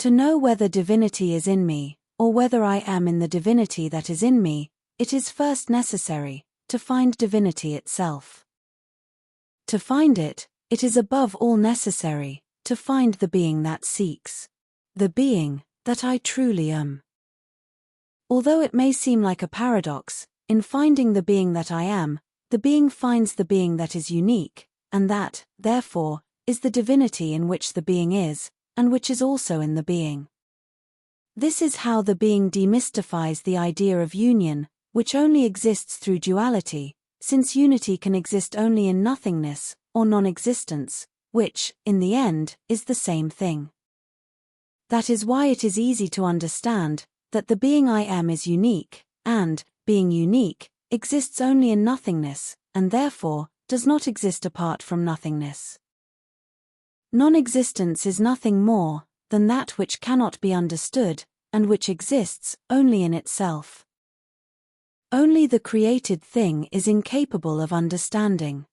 To know whether divinity is in me, or whether I am in the divinity that is in me, it is first necessary to find divinity itself. To find it, it is above all necessary to find the being that seeks, the being that I truly am. Although it may seem like a paradox, in finding the being that I am, the being finds the being that is unique, and that, therefore, is the divinity in which the being is, and which is also in the being. This is how the being demystifies the idea of union, which only exists through duality, since unity can exist only in nothingness, or non-existence, which, in the end, is the same thing. That is why it is easy to understand that the being I am is unique, and, being unique, exists only in nothingness, and therefore, does not exist apart from nothingness. Non-existence is nothing more than that which cannot be understood, and which exists only in itself. Only the created thing is incapable of understanding.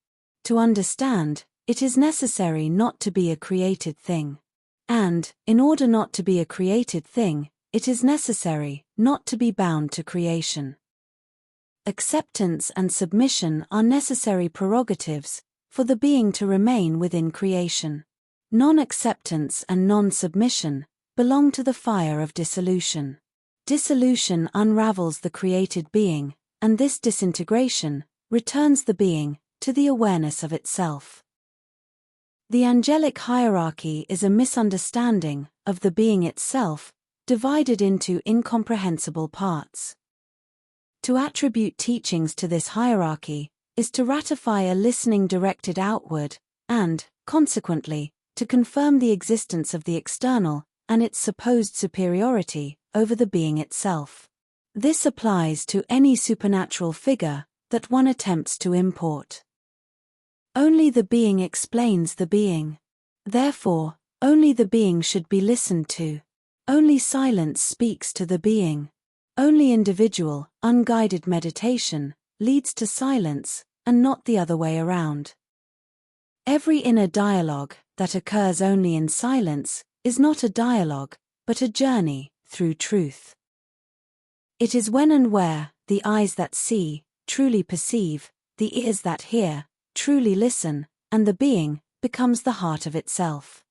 To understand, it is necessary not to be a created thing. And, in order not to be a created thing, it is necessary not to be bound to creation. Acceptance and submission are necessary prerogatives for the being to remain within creation. Non-acceptance and non-submission belong to the fire of dissolution. Dissolution unravels the created being, and this disintegration returns the being to the awareness of itself. The angelic hierarchy is a misunderstanding of the being itself, divided into incomprehensible parts. To attribute teachings to this hierarchy is to ratify a listening directed outward, and, consequently, to confirm the existence of the external and its supposed superiority over the being itself. This applies to any supernatural figure that one attempts to import. Only the being explains the being. Therefore, only the being should be listened to. Only silence speaks to the being. Only individual, unguided meditation leads to silence, and not the other way around. Every inner dialogue that occurs only in silence is not a dialogue, but a journey through truth. It is when and where the eyes that see truly perceive, the ears that hear truly listen, and the being becomes the heart of itself.